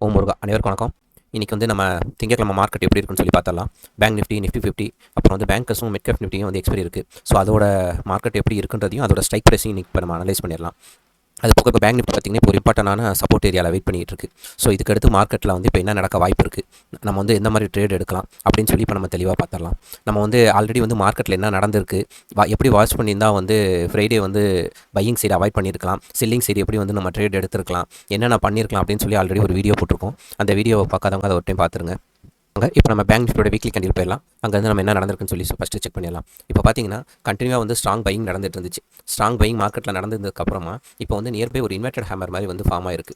ஓம் முருகா அனைவருக்கும் வணக்கம். இன்றைக்கி வந்து நம்ம திங்கட்கிழமை மார்க்கெட் எப்படி இருக்குன்னு சொல்லி பார்த்தரலாம். பேங்க் நிஃப்டி, நிஃப்டி 50, அப்புறம் வந்து பேங்கர்ஸும் மிட் கேப் நிஃப்டியும் வந்து எக்ஸ்பைரி இருக்குது. ஸோ அதோட மார்க்கெட் எப்படி இருக்குன்றதையும் அதோட ஸ்ட்ரைக் ப்ரைஸையும் இன்றைக்கி இப்போ நம்ம அனலைஸ் பண்ணிடலாம். அது போக இப்போ பேங்க் நிஃப்டி பார்த்திங்கன்னா இப்போ ஒரு இம்பார்ட்டண்டான சப்போர்ட் ஏரியாவில் வெயிட் பண்ணிகிட்டு இருக்குது. ஸோ இதுக்கடுத்து மார்க்கெட்டில் வந்து இப்போ என்ன நடக்க வாய்ப்பு இருக்குது, நம்ம வந்து எந்த மாதிரி ட்ரேட் எடுக்கலாம் அப்படின்னு சொல்லி இப்போ நம்ம தெளிவாக பார்த்துடலாம். நம்ம வந்து ஆல்ரெடி வந்து மார்க்கெட்டில் என்ன நடந்திருக்கு, எப்படி வாட்ச் பண்ணியிருந்தால் வந்து ஃப்ரைடே வந்து பையிங் சைடு அவாய்ட் பண்ணியிருக்கலாம், செல்லிங் சைடு எப்படி வந்து நம்ம ட்ரேட் எடுத்துருக்கலாம், என்னென்ன பண்ணியிருக்கலாம் அப்படின்னு சொல்லி ஆல்ரெடி ஒரு வீடியோ போட்டிருக்கோம். அந்த வீடியோவை பார்க்காதவங்க அதை ஒரு டைம் பார்த்துருங்க. இப்போ நம்ம பேங்க் நிஃப்டியோட வீக்லி கேண்டில் போயிடலாம். அங்கேருந்து நம்ம என்ன நடந்திருக்குன்னு சொல்லி ஃபஸ்ட்டு செக் பண்ணிடலாம். இப்போ பார்த்தீங்கன்னா கண்டினியூவாக வந்து ஸ்ட்ராங் பையிங் நடந்துட்டு இருந்துச்சு. ஸ்ட்ராங் பையிங் மார்க்கெட்டில் நடந்ததுக்கப்புறமா இப்போ வந்து நியர்பை ஒரு இன்வெர்டட் ஹேமர் மாதிரி வந்து ஃபார்ம் ஆயிருக்கு.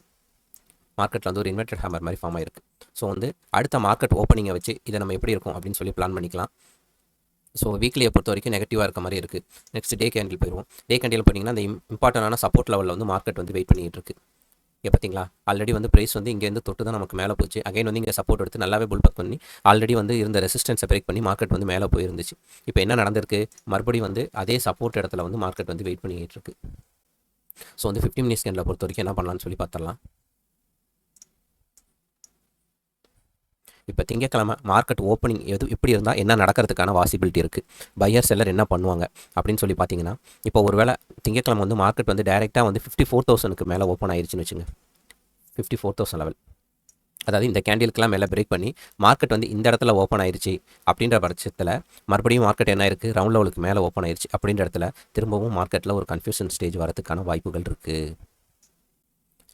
மார்க்கெட்டில் வந்து ஒரு இன்வெர்டட் ஹேமர் மாதிரி ஃபார்ம் ஆயிருக்கு. ஸோ வந்து அடுத்த மார்க்கெட் ஓப்பனிங்கை வச்சு இதை நம்ம எப்படி இருக்கும் அப்படின்னு சொல்லி பிளான் பண்ணிக்கலாம். ஸோ வீக்லியை பொறுத்த வரைக்கும் நெகட்டிவாக இருக்க மாதிரி இருக்குது. நெக்ஸ்ட் டே கேண்டில் போயிடுவோம். டே கேண்டில் போட்டிங்கன்னா அந்த இம்பார்ட்டண்டான சப்போர்ட் லெவலில் வந்து மார்க்கெட் வந்து வெயிட் பண்ணிகிட்டு இருக்குது. பார்த்தீங்களா, ஆல்ரெடி வந்து ப்ரைஸ் வந்து இங்கேருந்து தொட்டு தான் நமக்கு மேலே போச்சு. அகைன் வந்து இங்கே சப்போர்ட் எடுத்து நல்லாவே புல் பேக் பண்ணி ஆல்ரெடி வந்து இருந்த ரெசிஸ்டன்ஸை பிரேக் பண்ணி மார்க்கெட் வந்து மேலே போயிருந்துச்சு. இப்போ என்ன நடந்திருக்கு, மறுபடியும் வந்து அதே சப்போர்ட் இடத்துல வந்து மார்க்கெட் வந்து வெயிட் பண்ணிக்கிட்டு இருக்கு. ஸோ வந்து 15 மினிட்ஸ் கேண்டில் பொறுத்த வரைக்கும் என்ன பண்ணலாம்னு சொல்லி பார்த்துடலாம். இப்போ திங்கக்கிழமை மார்க்கெட் ஓப்பனிங் எப்படி இருந்தால் என்ன நடக்கிறதுக்கான பாசிபிலிட்டி இருக்குது, பையர் செல்லர் என்ன பண்ணுவாங்க அப்படின்னு சொல்லி பார்த்தீங்கன்னா, இப்போ ஒரு வேளை திங்கக்கிழமை வந்து மார்க்கெட் வந்து டைரெக்டாக வந்து 54,000க்கு மேலே ஓப்பன் ஆயிடுச்சுன்னு வச்சுங்க. 54,000 லெவல், அதாவது இந்த கேண்டிலுக்கெல்லாம் மேலே பிரேக் பண்ணி மார்க்கெட் வந்து இந்த இடத்துல ஓப்பன் ஆயிடுச்சு அப்படின்ற பட்சத்தில் மறுபடியும் மார்க்கெட் என்ன இருக்குது, ரவுண்ட் லெவலுக்கு மேலே ஓப்பன் ஆயிடுச்சு அப்படின்ற இடத்துல திரும்பவும் மார்க்கெட்டில் ஒரு கன்ஃபியூஷன் ஸ்டேஜ் வரதுக்கான வாய்ப்புகள் இருக்குது.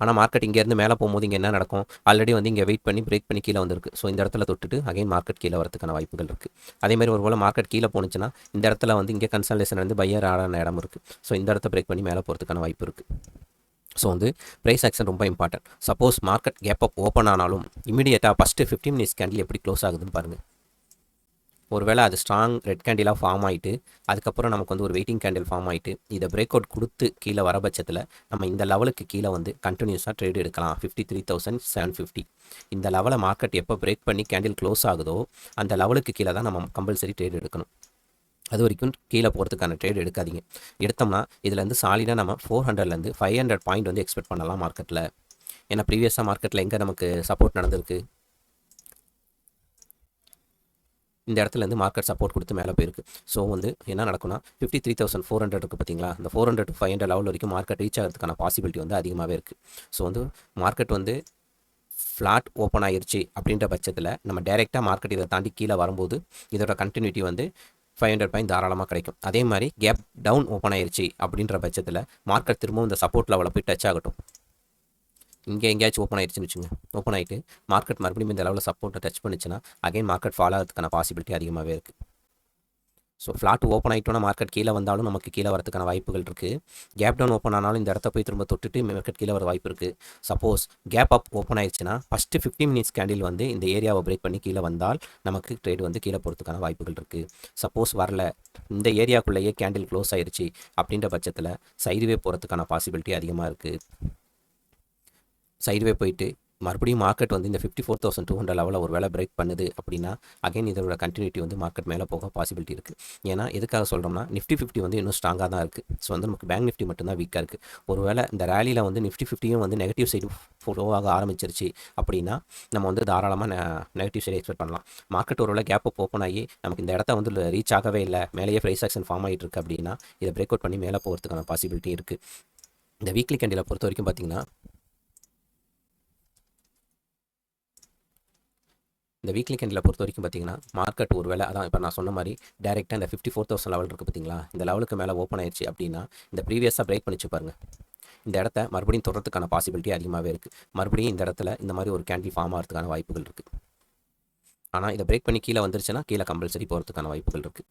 ஆனால் மார்க்கெட் இங்கேருந்து மேலே போகும்போது இங்கே என்ன நடக்கும், ஆல்ரெடி வந்து இங்கே வெயிட் பண்ணி பிரேக் பண்ணி கீழே வந்திருக்கு. ஸோ இந்த இடத்துல தொட்டுட்டு அகைன் மார்க்கெட் கீழே வரதுக்கான வாய்ப்புகள் இருக்குது. அதேமாதிரி ஒரு போல் மார்க்கெட் கீழே போணுச்சுன்னா இந்த இடத்துல வந்து இங்கே கன்சல்டேஷன் வந்து பையர் ஆடான இடம் இருக்குது. ஸோ இந்த இடத்த பிரேக் பண்ணி மேலே போகிறதுக்கான வாய்ப்பு இருக்குது. ஸோ வந்து ப்ரைஸ் ஆக்ஷன் ரொம்ப important. Suppose market gap up open ஆனாலும் இமீடியட்டாக ஃபஸ்ட்டு 15 மினிட்ஸ் கேண்டில் எப்படி க்ளோஸ் ஆகுதுன்னு பாருங்கள். ஒருவேளை அது ஸ்ட்ராங் ரெட் கேண்டிலாக ஃபார்ம் ஆகிட்டு அதுக்கப்புறம் நமக்கு வந்து ஒரு வெயிட்டிங் கேண்டில் ஃபார்ம் ஆகிட்டு இதை பிரேக் அவுட் கொடுத்து கீழே வர பட்சத்தில் நம்ம இந்த லெவலுக்கு கீழே வந்து கண்டினியூஸாக ட்ரேட் எடுக்கலாம். 53,750 இந்த லெவலை மார்க்கெட் எப்போ பிரேக் பண்ணி கேண்டில் க்ளோஸ் ஆகுதோ அந்த லெவலுக்கு கீழே தான் நம்ம கம்பல்சரி ட்ரேட் எடுக்கணும். அது வரைக்கும் கீழே போகிறதுக்கான ட்ரேட் எடுக்காதீங்க. எடுத்தோம்னா இதுலேருந்து சாலிடாக நம்ம 400லேருந்து 500 பாயிண்ட் வந்து எக்ஸ்பெக்ட் பண்ணலாம் மார்க்கெட்டில். ஏன்னா ப்ரீவியஸாக மார்க்கெட்டில் எங்கே நமக்கு சப்போர்ட் நடந்திருக்கு, இந்த இடத்துலேருந்து மார்க்கெட் சப்போர்ட் கொடுத்து மேலே போயிருக்கு. ஸோ வந்து என்ன நடக்கும்னா 53,400 இருக்குது பார்த்தீங்களா, இந்த 400 to 500 லெவல் வரைக்கும் மார்க்கெட் ரீச் ஆகிறதுக்கான பாசிபிலிட்டி வந்து அதிகமாகவே இருக்குது. ஸோ வந்து மார்க்கெட் வந்து ஃப்ளாட் ஓப்பன் ஆகிருச்சு அப்படின்ற பட்சத்தில் நம்ம டைரெக்டாக மார்க்கெட் இதை தாண்டி கீழே வரும்போது இதோட கண்டினியூட்டி வந்து 500 பாயிண்ட் தாராளமாக கிடைக்கும். அதே மாதிரி கேப் டவுன் ஓப்பன் ஆயிடுச்சு அப்படின்ற பட்சத்தில் மார்க்கெட் திரும்பவும் இந்த சப்போர்ட் லெவலில் போய் டச் ஆகட்டும். இங்கே எங்கேயாச்சும் ஓப்பன் ஆயிடுச்சுன்னு வச்சுங்க, ஓப்பன் ஆகிட்டு மார்க்கெட் மறுபடியும் இந்த லெவலில் சப்போர்ட்டை டச் பண்ணிச்சுன்னா அகைன் மார்க்கெட் ஃபால் ஆகிறதுக்கான பாசிபிலிட்டி அதிகமாகவே இருக்குது. ஸோ ஃப்ளாட் ஓப்பன் ஆகிட்டோன்னா மார்க்கெட் கீழே வந்தாலும் நமக்கு கீழே வரதுக்கான வாய்ப்புகள் இருக்குது. கேப் டவுன் ஓப்பன் ஆனாலும் இந்த இடத்த போய் திரும்ப தொட்டுட்டு மார்க்கெட் கீழே வர வாய்ப்பு இருக்குது. சப்போஸ் கேப் அப் ஓப்பன் ஆயிடுச்சுன்னா ஃபஸ்ட்டு 15 மினிட்ஸ் கேண்டில் வந்து இந்த ஏரியாவை பிரேக் பண்ணி கீழே வந்தால் நமக்கு ட்ரேட் வந்து கீழே போகிறதுக்கான வாய்ப்புகள் இருக்குது. சப்போஸ் வரல, இந்த ஏரியாக்குள்ளேயே கேண்டில் க்ளோஸ் ஆயிடுச்சு அப்படின்ற பட்சத்தில் சைடுவே போகிறதுக்கான பாசிபிலிட்டி அதிகமாக இருக்குது. சைடுவே போயிட்டு மறுபடியும் மார்க்கெட் வந்து இந்த 54,200 லெவலில் ஒரு வேளை பிரேக் பண்ணுது அப்படின்னா அகைன் இதோட கண்டினியூட்டி வந்து மார்க்கெட் மேலே போக பாசிபிலிட்டி இருக்குது. ஏன்னா எதுக்காக சொல்கிறோம்னா நிஃப்டி 50 வந்து இன்னும் ஸ்ட்ராங்காக தான் இருக்குது. ஸோ வந்து நமக்கு பேங்க் நிஃப்டி மட்டும்தான் வீக்காக இருக்குது. ஒருவேளை இந்த ரேலியில் வந்து நிஃப்டி 50யும் வந்து நெகட்டிவ் சைடு ஃப்ளோவாக ஆரம்பிச்சிருச்சு அப்படின்னா நம்ம வந்து தாராளமாக நெகட்டிவ் சைடு எக்ஸ்பெக்ட் பண்ணலாம். மார்க்கெட் ஒருவேளை கேப் அப் ஓப்பன் ஆகி நமக்கு இந்த இடத்த வந்து ரீச் ஆகவே இல்லை, மேலேயே ப்ரைஸ் ஆக்ஷன் ஃபார்ம் ஆகிட்டு இருக்குது அப்படின்னா இதை பிரேக் அவுட் பண்ணி மேலே போகிறதுக்கான பாசிபிலிட்டி இருக்குது. இந்த வீக்லி கேண்டிலை பொறுத்த வரைக்கும் பார்த்தீங்கன்னா இந்த வீக்லி கேண்டில் பொறுத்த வரைக்கும் பார்த்தீங்கன்னா மார்க்கெட் ஒரு வேளை அதான் இப்போ நான் சொன்ன மாதிரி டேரெக்டாக இந்த 54,000 லெவல் இருக்குது பார்த்தீங்களா, இந்த லெவலுக்கு மேலே ஓப்பன் ஆயிடுச்சு அப்படின்னா இந்த ப்ரீவியஸாக பிரேக் பண்ணிச்சு பாருங்கள், இந்த இடத்த மறுபடியும் தொடர்றதுக்கான பாசிபிலிட்டி அதிகமாகவே இருக்குது. மறுபடியும் இந்த இடத்துல இந்த மாதிரி ஒரு கேண்டில் ஃபார்ம் ஆகிறதுக்கான வாய்ப்புகள் இருக்குது. ஆனால் இதை பிரேக் பண்ணி கீழே வந்துருச்சுன்னா கீழே கம்பல்சரி போகிறதுக்கான வாய்ப்புகள் இருக்குது.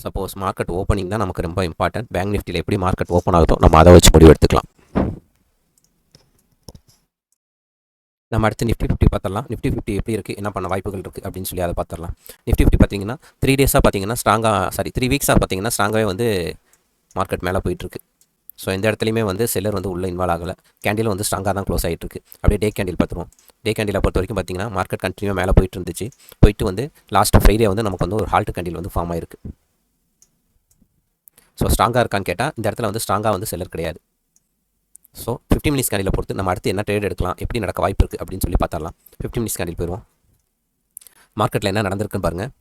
சப்போஸ் மார்க்கெட் ஓப்பனிங் தான் நமக்கு ரொம்ப இம்பார்ட்டன்ட். பேங்க் நிஃப்டியில் எப்படி மார்க்கெட் ஓப்பன் ஆகுதோ நம்ம அதை வச்சு முடிவு எடுத்துக்கலாம். நம்ம அடுத்து நிஃப்டி 50 பார்த்துடலாம். நிஃப்டி 50 எப்படி இருக்குது, என்ன பண்ண வாய்ப்புகள் இருக்குது அப்படின்னு சொல்லி அதை பார்த்துடலாம். நிஃப்டி 50 பார்த்தீங்கன்னா 3 டேஸாக பார்த்தீங்கன்னா ஸ்ட்ராங்காக 3 வீக்ஸாக பார்த்தீங்கன்னா ஸ்ட்ராங்காகவே வந்து மார்க்கெட் மேலே போயிட்டுருக்கு. ஸோ இந்த இடத்துலையுமே வந்து செல்லர் வந்து உள்ளே இன்வால்வ் ஆகலை. கேண்டில் வந்து ஸ்ட்ராங்காக தான் க்ளோஸ் ஆகிட்டு இருக்கு. அப்படியே டே கேண்டில் பார்த்துருவோம். டே கேண்டிலை பொறுத்த வரைக்கும் பார்த்தீங்கன்னா மார்க்கெட் கண்டினியூ மேலே போயிட்டு இருந்துச்சு. போயிட்டு வந்து லாஸ்ட் ஃப்ரைடே வந்து நமக்கு வந்து ஒரு ஹால்ட் கேண்டில் வந்து ஃபார்ம் ஆயிருக்கு. ஸோ ஸ்ட்ராங்காக இருக்கான்னு கேட்டால் இந்த இடத்துல வந்து ஸ்ட்ராங்காக வந்து செல்லர் கிடையாது. ஸோ 50 மினிட்ஸ் கேண்டில் பொறுத்து நம்ம அடுத்து என்ன ட்ரேட் எடுக்கலாம், எப்படி நடக்க வாய்ப்பு இருக்குது அப்படின்னு சொல்லி பார்த்துடலாம். 50 மினிட்ஸ் கேண்டில் போயிடுவோம். மார்க்கெட்டில் என்ன நடந்திருக்குன்னு பாருங்கள்.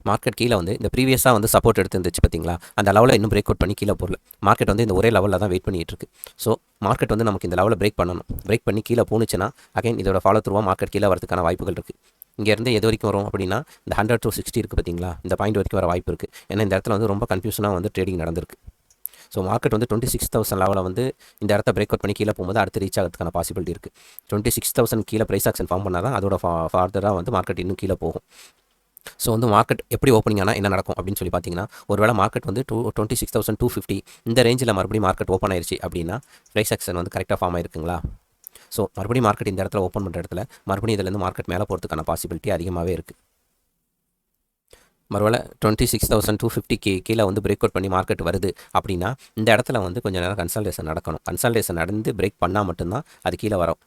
மார்க்கெட் கீழே வந்து இந்த ப்ரீவியஸாக வந்து சப்போர்ட் எடுத்து இருந்துச்சு பார்த்தீங்களா, அந்த லெவலில் இன்னும் பிரேக் அவுட் பண்ணி கீழே போகல. மார்க்கெட் வந்து இந்த ஒரே லெவலில் தான் வெயிட் பண்ணிட்டு இருக்கு. ஸோ மார்க்கெட் வந்து நமக்கு இந்த லெவலில் பிரேக் பண்ணணும். பிரேக் பண்ணி கீழே போணுச்சுன்னா அகைன் இதோட ஃபாலோ த்ரூவாக மார்க்கெட் கீழே வரதுக்கான வாய்ப்புகள் இருக்குது. இங்கேருந்து எது வரைக்கும் வரும் அப்படின்னா இந்த 100 to 60 இருக்குது பார்த்தீங்களா, இந்த பாயிண்ட் வரைக்கும் வர வாய்ப்பு இருக்குது. ஏன்னா இந்த இடத்துல வந்து ரொம்ப கன்ஃபியூஷனாக வந்து ட்ரேடிங் நடந்திருக்கு. ஸோ மார்க்கெட் வந்து 26,000 லெவலில் வந்து இந்த இடத்த பிரேக் அவுட் பண்ணி கீழே போகும்போது அடுத்து ரீச் ஆகிறதுக்கான பாசிபிலிட்டி இருக்குது. 26,000 கீழே ப்ரைஸ் ஆக்ஷன் ஃபார்ம் பண்ணால் தான் அதோட ஃபார்தராக வந்து மார்க்கெட் இன்னும் கீழே போகும். ஸோ வந்து மார்க்கெட் எப்படி ஓப்பனிங் ஆனால் என்ன நடக்கும் அப்படின்னு சொல்லி பார்த்தீங்கன்னா, ஒருவேளை மார்க்கெட் வந்து 26,250 இந்த ரேஞ்சில் மறுபடியும் மார்க்கெட் ஓப்பன் ஆயிடுச்சு அப்படின்னா ப்ரைஸ் ஆக்ஷன் வந்து கரெக்டாக ஃபார்ம் ஆயிருக்குங்களா. ஸோ மறுபடியும் மார்க்கெட் இந்த இடத்துல ஓப்பன் பண்ணுற இடத்துல மறுபடியும் இதுலேருந்து மார்க்கெட் மேலே போகிறதுக்கான பாசிபிலிட்டி அதிகமாகவே இருக்குது. மறுவேளை 26,250 கீழே வந்து பிரேக் அவுட் பண்ணி மார்க்கெட் வருது அப்படின்னா இந்த இடத்துல வந்து கொஞ்சம் நேரம் கன்சல்டேஷன் நடக்கணும். கன்சல்டேஷன் நடந்து பிரேக் பண்ணால் மட்டும்தான் அது கீழே வரும்.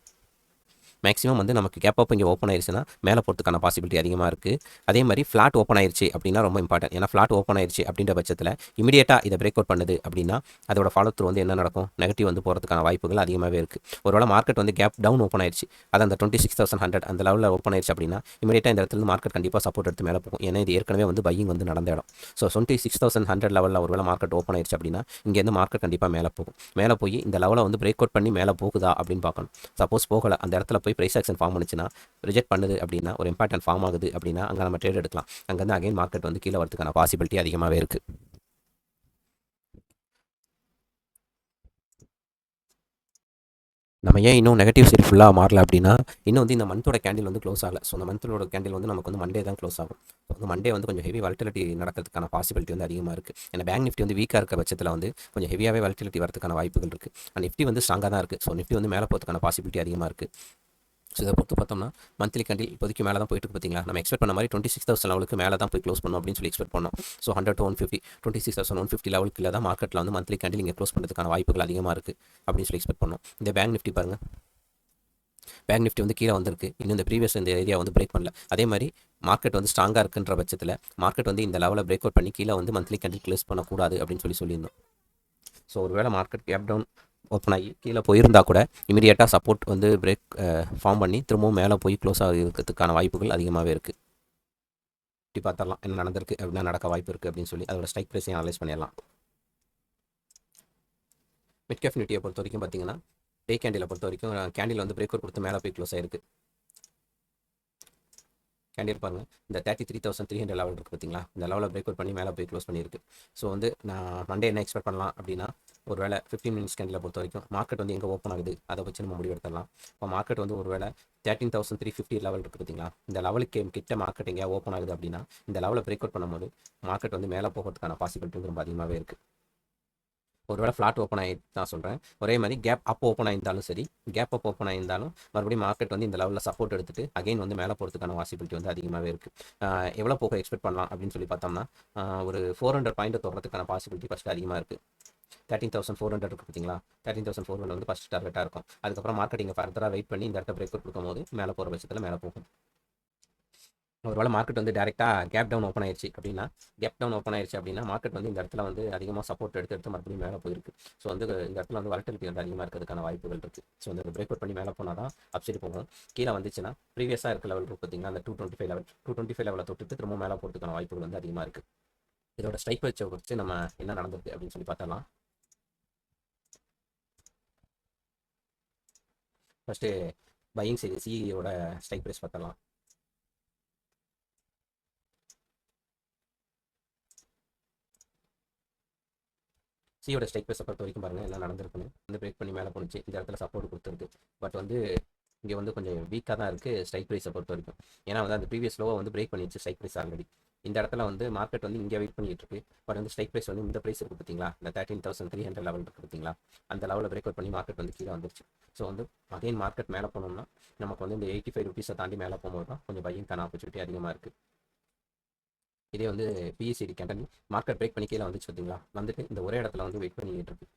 மேக்ஸிமம் வந்து நமக்கு கேப் அப் இங்கே ஓப்பன் ஆயிடுச்சுன்னா மேலே போகிறதுக்கான பாசிபிலிட்டி அதிகமாக இருக்குது. அதே மாதிரி ஃப்ளாட் ஓப்பன் ஆயிடுச்சு அப்படின்னா ரொம்ப இம்பார்ட்டன்ட். ஏன்னா ஃப்ளாட் ஓப்பன் ஆயிடுச்சு அப்படின்ற பட்சத்தில் இமீடியட்டாக இதை பிரேக் அவுட் பண்ணுது அப்படின்னா அதோட ஃபாலோ த்ரூ வந்து என்ன நடக்கும், நெகட்டிவ் வந்து போகிறதுக்கான வாய்ப்புகள் அதிகமாகவே இருக்குது. ஒருவேளை மார்க்கெட் வந்து கேப் டவுன் ஓப்பன் ஆயிடுச்சு, அது அந்த 26,100 அந்த லெவலில் ஓப்பன் ஆயிடுச்சு அப்படின்னா இமீடியட்டாக இந்த இடத்துல மார்க்கெட் கண்டிப்பாக சப்போர்ட் எடுத்து மேலே போகும். ஏன்னா இது ஏற்கனவே வந்து பையிங் வந்து நடந்த இடம். ஸோ 26,100 லெவலில் ஒருவேளை மார்க்கெட் ஓப்பன் ஆயிடுச்சு அப்படின்னா இங்கேருந்து மார்க்கெட் கண்டிப்பாக மேலே போகும். மேலே போய் இந்த லெவலை வந்து பிரேக் அவுட் பண்ணி மேலே போகுதா அப்படின்னு பார்க்கணும். சப்போஸ் போகலை, அந்த இடத்துல போய் ப்ரைஸ் ஆக்ஷன் ஃபார்ம் பண்ணிச்சுன்னா ரிஜெக்ட் பண்ணுது அப்படின்னா ஒரு இம்பார்ட்டன்ட் ஃபார்ம் ஆகுது அப்படின்னா அங்கே நம்ம ட்ரேட் எடுக்கலாம். அங்கேருந்து அகைன் மார்க்கெட் வந்து கீழே வரதுக்கான பாசிபிலிட்டி அதிகமாகவே இருக்குது. நம்ம ஏன் இன்னும் நெகட்டிவ் சைடு ஃபுல்லாக மாறல அப்படின்னா இன்னும் வந்து இந்த மந்தோட கேண்டில் வந்து க்ளோஸ் ஆகலை. ஸோ அந்த மந்தோட கேண்டில் வந்து நமக்கு வந்து மண்டே தான் க்ளோஸ் ஆகும். ஸோ வந்து மண்டே வந்து கொஞ்சம் ஹெவி வாலட்டிலிட்டி நடக்கிறதுக்கான பாசிபிலிட்டி வந்து அதிகமாக இருக்குது. ஏன்னா பேங்க் நிஃப்டி வந்து வீக்காக இருக்க பட்சத்தில் வந்து கொஞ்சம் ஹெவியாகவே வாலட்டிலிட்டி வரதுக்கான வாய்ப்புகள் இருக்குது. அண்ட் நிஃப்டி வந்து ஸ்ட்ராங்காக தான் இருக்குது. ஸோ நிஃப்டி வந்து மேலே போகிறதுக்கான பாசிபிலிட்டி அதிகமாக இருக்குது. ஸோ இதை பொறுத்து பார்த்தோம்னா மந்த்லி கேண்டில் இப்போதைக்கு மேலே தான் போயிட்டு இருக்கு பார்த்தீங்களா. நம்ம எக்ஸ்பெக்ட் பண்ண மாதிரி 26,000 லெவலுக்கு மேலே தான் போய் க்ளோஸ் பண்ணணும் அப்படின்னு சொல்லி எக்ஸ்பெக்ட் பண்ணோம். ஸோ 100 to 150 26,150 லெவலுக்கு தான் மார்க்கெட்டில் வந்து மந்த்லி கேண்டில் இங்கே க்ளோஸ் பண்ணுறதுக்கான வாய்ப்புகள் அதிகமாக இருக்குது அப்படின்னு சொல்லி எக்ஸ்பெக்ட் பண்ணோம். இந்த பேங்க் நிஃப்டி பாருங்கள், பேங்க் நிஃப்டி வந்து கீழே வந்திருக்கு. இன்னும் இந்த ப்ரீவியஸ் இந்த ஏரியா வந்து பிரேக் பண்ணல. அதே மாதிரி மார்க்கெட் வந்து ஸ்ட்ராங்காக இருக்குன்ற பட்சத்தில் மார்க்கெட் வந்து இந்த லெவலில் பிரேக் அவுட் பண்ணி கீழே வந்து மந்த்லி கேண்டில் க்ளோஸ் பண்ணக்கூடாது அப்படின்னு சொல்லியிருந்தோம். ஸோ ஒருவேளை மார்க்கெட் கேப் டவுன் ஓப்பன் ஆகி கீழே போயிருந்தா கூட இமீடியட்டாக சப்போர்ட் வந்து பிரேக் ஃபார்ம் பண்ணி திரும்பவும் மேலே போய் க்ளோஸ் ஆகிறதுக்கான வாய்ப்புகள் அதிகமாகவே இருக்குது. இப்படி பார்த்தரலாம் என்ன நடந்திருக்கு அப்படின்னா நடக்க வாய்ப்பு இருக்குது அப்படின்னு சொல்லி அதோட ஸ்ட்ரைக் ப்ரைஸையும் அனலைஸ் பண்ணிடலாம். மிட் கேப் நிஃப்டியை பொறுத்த வரைக்கும் பார்த்தீங்கன்னா டே கேண்டிலை பொறுத்த வரைக்கும் கேண்டில் வந்து பிரேக் அவுட் கொடுத்து மேலே போய் க்ளோஸ் ஆயிருக்கு. கேண்டில் பாருங்க, இந்த 33,300 லெவல் இருக்குது பார்த்தீங்களா, இந்த லெவலில் பிரேக் அவுட் பண்ணி மேலே போய் க்ளோஸ் பண்ணியிருக்கு. ஸோ வந்து நான் மண்டே என்ன எக்ஸ்பெக்ட் பண்ணலாம் அப்படின்னா ஒரு வேளை 15 மினிட்ஸ் கேண்டில் பொறுத்த வரைக்கும் மார்க்கெட் வந்து எங்கே ஓப்பன் ஆகுது அதை வச்சு நம்ம முடிவு எடுத்துடலாம். இப்போ மார்க்கெட் வந்து ஒரு வேளை 13,350 லெவல் இருக்குது பார்த்தீங்களா, இந்த லெவலுக்கு கிட்ட மார்க்கெட் எங்கேயா ஓப்பன் ஆகுது அப்படின்னா இந்த லெவலில் பிரேக் அவுட் பண்ணும்போது மார்க்கெட் வந்து மேலே போகிறதுக்கான பாசிபிலிட்டி ரொம்ப அதிகமாகவே இருக்குது. ஒருவேளை ஃப்ளாட் ஓப்பன் ஆகி தான் சொல்கிறேன். ஒரே மாதிரி கேப் அப் ஓப்பன் ஆயிருந்தாலும் சரி, கேப் அப் ஓப்பன் ஆயிருந்தாலும் மறுபடியும் மார்க்கெட் வந்து இந்த லெவலில் சப்போர்ட் எடுத்துட்டு அகைன் வந்து மேலே போகிறதுக்கான பாசிபிலிட்டி வந்து அதிகமாகவே இருக்குது. எவ்வளோ போக எக்ஸ்பெக்ட் பண்ணலாம் அப்படின்னு சொல்லி பார்த்தோம்னா ஒரு 400 பாயிண்ட் தொடர்றதுக்கான பாசிபிலிட்டி ஃபஸ்ட்டு அதிகமாக இருக்குது. 13,400 இருக்குது பார்த்தீங்களா, 13,400 வந்து ஃபஸ்ட் டார்கெட்டாக இருக்கும். அதுக்கப்புறம் மார்க்கெட் இங்கே ஃபர்தராக வெயிட் பண்ணி இந்த இடத்த பிரேக் அவுட் கொடுக்கும்போது மேலே போகிற பட்சத்தில் மேலே போகும். ஒருவேளை மார்க்கெட் வந்து டேரெக்டாக கேப் டவுன் ஓப்பன் ஆயிடுச்சு அப்படின்னா மார்க்கெட் வந்து இந்த இடத்துல வந்து அதிகமாக சப்போர்ட் எடுத்து மறுபடியும் மேலே போயிருக்கு. ஸோ வந்து இந்த இடத்துல வந்து வாலட்டிலிட்டி வந்து அதிகமாக இருக்கிறதுக்கான வாய்ப்புகள் இருக்குது. ஸோ வந்து பிரேக் அவுட் பண்ணி மேலே போனால் தான் அப்சைடு போகும். கீழே வந்துச்சுன்னா ப்ரீவியஸாக இருக்க லெவல் இருக்குது பார்த்தீங்கன்னா அந்த 225 லெவலில் தொட்டு திரும்ப மேலே போகிறதுக்கான வாய்ப்புகள் வந்து அதிகமாக இருக்குது. இதோட ஸ்ட்ரைக் ப்ரைஸை வச்சு நம்ம என்ன நடந்திருக்கு அப்படின்னு சொல்லி பார்த்தலாம். ஃபஸ்ட்டு பையிங் சைடு சிஇயோட ஸ்ட்ரைக் ப்ரைஸ் பார்த்தலாம். சியோட ஸ்ட்ரைக் ப்ரைஸை பொறுத்த வரைக்கும் பாருங்கள் என்ன நடந்திருக்குன்னு. வந்து பிரேக் பண்ணி மேலே போணுச்சு, இந்த இடத்துல சப்போர்ட் கொடுத்துருக்கு. பட் வந்து இங்கே வந்து கொஞ்சம் வீக்காக தான் இருக்குது ஸ்ட்ரைக் ப்ரைஸை பொறுத்த வரைக்கும். ஏன்னா வந்து அந்த ப்ரீவியஸ் லோவை வந்து பிரேக் பண்ணிடுச்சு ஸ்ட்ரைக் ப்ரைஸ் ஆல்ரெடி. இந்த இடத்துல வந்து மார்க்கெட் வந்து இங்கே வெயிட் பண்ணிட்டு இருக்கு. பட் வந்து ஸ்ட்ரைக் ப்ரைஸ் வந்து இந்த ப்ரைஸ் இருக்குது பார்த்தீங்களா, இந்த 13,300 லெவல் இருக்குது பார்த்தீங்களா, அந்த லெவலில் பிரேக் அவுட் பண்ணி மார்க்கெட் வந்து கீழே வந்துருச்சு. ஸோ வந்து அகைன் மார்க்கெட் மேலே போனோம்னா நமக்கு வந்து இந்த 85 ருபீஸை தாண்டி மேலே போகும்போது தான் கொஞ்சம் பையிங்கான ஆப்பர்ச்சுனிட்டி அதிகமாக இருக்குது. இதே வந்து பிஎஸ்சிடி கேண்டல் மார்க்கெட் பிரேக் பண்ணி கீழே வந்துச்சு பார்த்தீங்களா, வந்துட்டு இந்த ஒரே இடத்துல வந்து வெயிட் பண்ணிட்டு இருக்கு.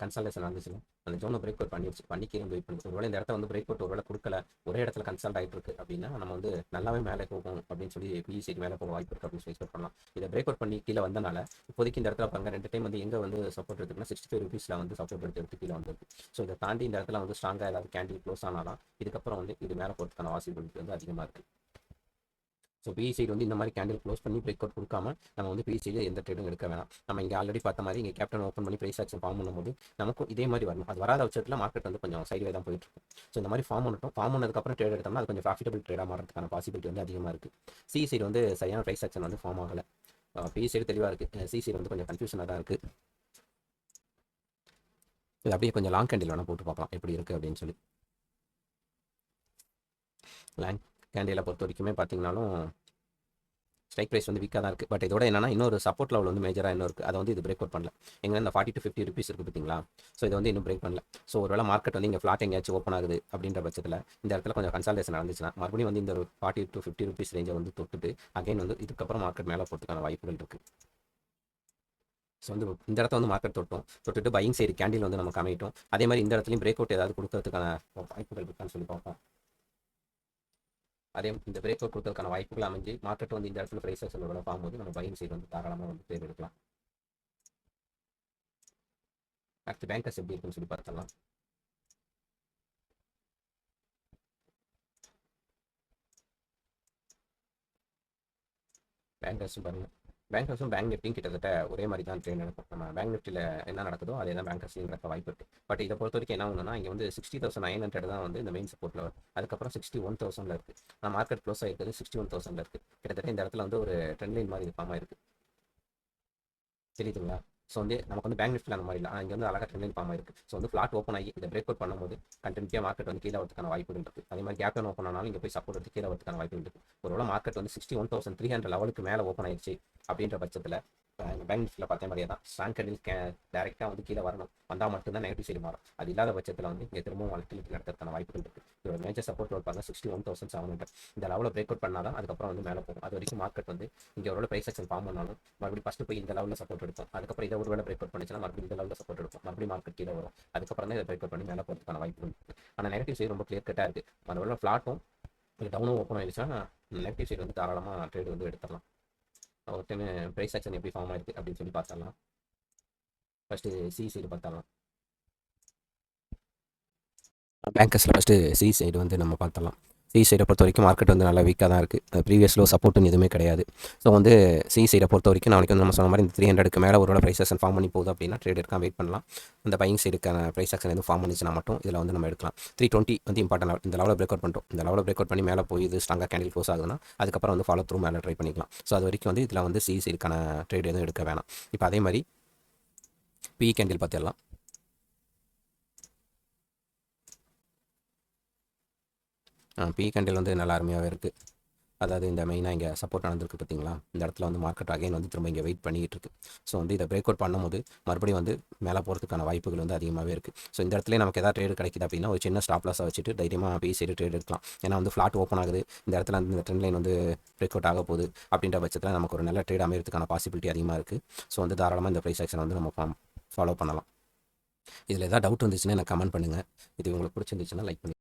கன்சல்டேஷன் வந்துச்சுன்னா அந்த ஜோனை பிரேக் அவுட் பண்ணிடுச்சு, பண்ணி கீழே வெயிட் பண்ணுது. ஒருவேளை இந்த இடத்த வந்து பிரேக் அவுட் ஒருவேளை கொடுக்கல, ஒரே இடத்துல கன்சல்ட் ஆகிட்டு இருக்கு அப்படின்னா நம்ம வந்து நல்லாவே மேலே போகும் அப்படின்னு சொல்லி பிஇசிக்கு மேலே போக வாய்ப்பு இருக்குது அப்படின்னு சொல்லி எக்ஸ்பெக்ட் பண்ணலாம். இதை பிரேக் அவுட் பண்ணி கீழே வந்தனால இப்போதைக்கு இந்த இடத்துல பாருங்க 2 டைம் வந்து எங்கே வந்து சப்போர்ட் இருக்குன்னா 65 ருபீஸில் வந்து சப்போர்ட் எடுத்து கீழே வந்துருக்கு. ஸோ இதை தாண்டி இந்த இடத்துல வந்து ஸ்ட்ராங்காக ஏதாவது கேண்டில் க்ளோஸ் ஆனாலும் இதுக்கப்புறம் வந்து இது மேலே போகிறதுக்கான வாசிபிலிட்டி வந்து அதிகமாக இருக்குது. ஸோ பிஇ சைடு வந்து இந்த மாதிரி கேண்டில் க்ளோஸ் பண்ணி பிரேக் அவுட் கொடுக்காம நம்ம வந்து பிஇ சைடு எந்த ட்ரேடும் எடுக்க வேணாம். நம்ம இங்கே ஆல்ரெடி பார்த்த மாதிரி இங்கே கேப்டன் ஓப்பன் பண்ணி ப்ரைஸ் ஆக்ஷன் ஃபார்ம் பண்ணும்போது நமக்கும் இதே மாதிரி வரணும். அது வராத பட்சத்தில் மார்க்கெட் வந்து கொஞ்சம் சைடுவே தான் போயிட்டு இருக்கும். ஸோ இந்த மாதிரி ஃபார்ம் பண்ணட்டும், ஃபார்ம் பண்ணதுக்கப்புறம் ட்ரேட் எடுத்தோம்னா அது கொஞ்சம் ப்ராஃபிட்டபிள் ட்ரேடாக மாறதுக்கான பாசிபிலிட்டி வந்து அதிகமாக இருக்குது. சி சைடு வந்து சரியான ப்ரைஸ் ஆக்ஷன் வந்து ஃபார்ம் ஆகலை. பிஇ சைடு தெளிவாக இருக்குது, சி சைடு வந்து கொஞ்சம் கன்ஃபியூஷனாக தான் இருக்குது. இது அப்படியே கொஞ்சம் லாங் கேண்டில் வேணால் போட்டு பார்க்கலாம் எப்படி இருக்குது அப்படின்னு சொல்லி. லாங் கேண்டிலை பொறுத்த வரைக்குமே பார்த்தீங்கன்னாலும் ஸ்ட்ரைக் ப்ரைஸ் வந்து வீக்காக தான் இருக்குது. பட் இதோட என்னன்னா இன்னொரு சப்போர்ட் லெவல் வந்து மேஜராக இன்னும் இருக்குது. அதை வந்து இது பிரேக் அவுட் பண்ணல. எங்கே இந்த 40 to 50 ருபீஸ் இருக்குது பார்த்தீங்களா? ஸோ இது வந்து இன்னும் பிரேக் பண்ணல. ஸோ ஒருவேளை மார்க்கெட் வந்து இங்கே ஃப்ளாட் எங்கேயாச்சும் ஓப்பன் ஆகுது அப்படின்ற பட்சத்தில் இந்த இடத்துல கொஞ்சம் கன்சல்டேஷன் நடந்துச்சுன்னா மறுபடியும் வந்து இந்த 40 to 50 ருபீஸ் ரேஞ்சை வந்து தொட்டுட்டு அகைன் வந்து இதுக்கப்புறம் மார்க்கெட் மேலே போகிறதுக்கான வாய்ப்புகள் இருக்குது. ஸோ வந்து இந்த இடத்த வந்து மார்க்கெட் தொட்டுட்டு பையிங் சைடு கேண்டில் வந்து நமக்கு அமையட்டும். அதே மாதிரி இந்த இடத்துலையும் பிரேக் அவுட் ஏதாவது கொடுக்கறதுக்கான வாய்ப்புகள் இருக்கான்னு சொல்லி பார்ப்போம். அதே இந்த பிரேக் அவுட் கொடுத்ததுக்கான வாய்ப்புகள் அமைஞ்சு மார்க்கெட் வந்து இந்த இடத்துல ப்ரைஸ் ஆக்ஷன் பார்க்கும்போது நம்ம பையிங் சைடு வந்து தாராளமாக வந்து ட்ரேட் எடுக்கலாம். அடுத்து பேங்கர்ஸ் எப்படி இருக்குன்னு சொல்லி பார்த்தலாம். பேங்கர்ஸும் பாருங்கள், பேங்கர்ஸும் பேங்க் நிஃப்டியும் கிட்டத்தட்ட ஒரே மாதிரி தான் ட்ரெயின் நடக்கும். நம்ம பேங்க் நிஃப்டியில் என்ன நடக்குதோ அதே தான் பேங்கர்ஸ்லையும் நடக்க வாய்ப்பு இருக்குது. பட் இதை பொறுத்த வரைக்கும் என்ன ஒன்றுனா இங்கே வந்து 60,900 தான் வந்து இந்த மெயின் சப்போர்ட் லெவல். அதுக்கப்புறம் 61,000 இருக்குது. ஆனால் மார்க்கெட் க்ளோஸ் ஆகிருக்குது 61,000 இருக்குது. கிட்டத்தட்ட இந்த இடத்துல வந்து ஒரு ட்ரெண்ட் லைன் மாதிரி ஃபார்ம் ஆயிருக்கு. தெரியுதுங்களா? ஸோ வந்து நமக்கு வந்து பேங்க் நிஃப்டியில் அந்த மாதிரி இல்லை, ஆனால் இங்கே வந்து அழகாக ட்ரெண்ட் லைன் ஃபார்ம் ஆயிருக்கு. ஸோ வந்து ஃப்ளாட் ஓப்பன் ஆகி இதை பிரேக் அவுட் பண்ணும்போது கண்டிப்பாக மார்க்கெட் வந்து கீழே வரதுக்கான வாய்ப்புகள் இருக்குது. அதே மாதிரி கேப் ஓப்பன் ஆனாலும் இங்கே போய் சப்போர்ட் எடுத்து கீழே வரதுக்கான வாய்ப்புகள் இருக்குது. ஒருவேளை மார்க்கெட் வந்து 61,300 லெவலுக்கு மேலே ஓப்பன் ஆயிடுச்சு அப்படின்ற பட்சத்தில் பேங்க் நிஃப்டியில் பார்த்தே மாதிரியே தான் ஸ்ட்ராங் கேண்டில் டேரெக்டாக வந்து கீழே வரணும், வந்தால் மட்டும்தான் நெகட்டிவ் சைடு மாறும். அது இல்லாத பட்சத்தில் வந்து இங்கே திரும்பவும் வாலட்டிலிட்டி நடக்கிறதுக்கான வாய்ப்புகள் இருக்குது. இதோட மேஜர் சப்போர்ட் பார்த்தாங்க 61,700. இந்த லெவலில் பிரேக் அவுட் பண்ணால் தான் அதுக்கப்புறம் வந்து மேலே போகும். அது வரைக்கும் மார்க்கெட் வந்து இங்கே ஒரு ப்ரைஸ் ஆக்ஷன் ஃபார்ம் பண்ணாலும் மறுபடியும் ஃபஸ்ட்டு போய் இந்த லெவலில் சப்போர்ட் எடுக்கும். அதுக்கப்புறம் இதை ஒரு வேலை பிரேக் அவுட் பண்ணிச்சுன்னா மறுபடியும் இந்த லெவலில் சப்போர்ட் எடுக்கும், மறுபடியும் மார்க்கெட் கீழே வரும். அதுக்கப்புறம் தான் இதை பிரேக் அவுட் பண்ணி மேலே போகிறதுக்கான வாய்ப்புகள் இருக்குது. ஆனால் நெகட்டிவ் சைடு ரொம்ப கிளியர் கட்டாக இருக்குது. மறுபடியும் ஃப்ளாட்டும் இல்லை டவுனும் ஓப்பன் ஆயிடுச்சுன்னா நெகட்டிவ் சைடு வந்து தாராளமாக ட்ரேட் வந்து எடுத்துடலாம். ஒரு டைம் ப்ரைஸ் ஆக்ஷன் எப்படி ஃபார்ம் ஆயிருக்கு அப்படின்னு சொல்லி பார்த்தரலாம். ஃபஸ்ட்டு சி சைடு பார்த்தரலாம். பேங்கர்ஸில் ஃபஸ்ட்டு சி சைடு வந்து நம்ம பார்த்தலாம். சி சைடை பொறுத்த வரைக்கும் மார்க்கெட் வந்து நல்லா வீக்காக தான் இருக்குது. ப்ரீவியஸ் லோ சப்போர்ட்டுன்னு எதுவுமே கிடையாது. ஸோ வந்து சி சைடை பொறுத்த வரைக்கும் நாளைக்கு வந்து நம்ம சொன்ன மாதிரி இந்த 300க்கு மேலே ஒரு ப்ரைஸ் ஆக்ஷன் ஃபார்ம் பண்ணி போகுது அப்படின்னா ட்ரேட் எடுக்கலாம், வெயிட் பண்ணலாம். அந்த பையிங் சைடுக்கான ப்ரைஸ் ஆக்ஷன் எதுவும் ஃபார்ம் பண்ணிச்சுன்னா மட்டும் இதில் வந்து நம்ம எடுக்கலாம். 320 வந்து இம்பார்ட்டன் லெவல். இந்த லெவலில் பிரேக் அவுட் பண்ணிட்டோம். இந்த லெவலில் பிரேக் அவுட் பண்ணி மேலே போய் இது ஸ்ட்ராங்காக கேண்டில் க்ளோஸ் ஆகுதுன்னா அதுக்கப்புறம் வந்து ஃபாலோ த்ரூ மேலே ட்ரை பண்ணிக்கலாம். ஸோ அது வரைக்கும் வந்து இதில் வந்து சி சைடுக்கான ட்ரேட் எதுவும் எடுக்க வேணாம். இப்போ அதே மாதிரி பி கேண்டில் பார்த்துடலாம். பி கேண்டில் வந்து நல்லா அருமையாகவே இருக்குது. அதாவது இந்த மெயினாக இங்கே சப்போர்ட் நடந்திருக்கு பார்த்தீங்களா? இந்த இடத்துல வந்து மார்க்கெட் அகைன் வந்து திரும்ப இங்கே வெயிட் பண்ணிகிட்டு இருக்கு. ஸோ வந்து இதை பிரேக் அவுட் பண்ணும்போது மறுபடியும் வந்து மேலே போகிறதுக்கான வாய்ப்புகள் வந்து அதிகமாகவே இருக்குது. ஸோ இந்த இடத்துல நமக்கு எதாவது ட்ரேடு கிடைக்குது அப்படின்னா ஒரு சின்ன ஸ்டாப் லாஸாக வச்சுட்டு தைரியமாக பி சைடு ட்ரேட் எடுக்கலாம். ஏன்னா வந்து ஃப்ளாட் ஓப்பன் ஆகுது, இந்த இடத்துல வந்து இந்த ட்ரெண்ட் லைன் வந்து பிரேக் அவுட் ஆக போகுது அப்படின்ற பட்சத்தில் நமக்கு ஒரு நல்ல ட்ரேட் அமைகிறதுக்கான பாசிபிலிட்டி அதிகமாக இருக்குது. ஸோ வந்து தாராளமாக இந்த ப்ரைஸ் ஆக்ஷன் வந்து நம்ம ஃபாலோ பண்ணலாம். இதில் ஏதாவது டவுட் இருந்துச்சுன்னா எனக்கு கமெண்ட் பண்ணுங்கள். இது உங்களுக்கு பிடிச்சிருந்துச்சுன்னா லைக் பண்ணி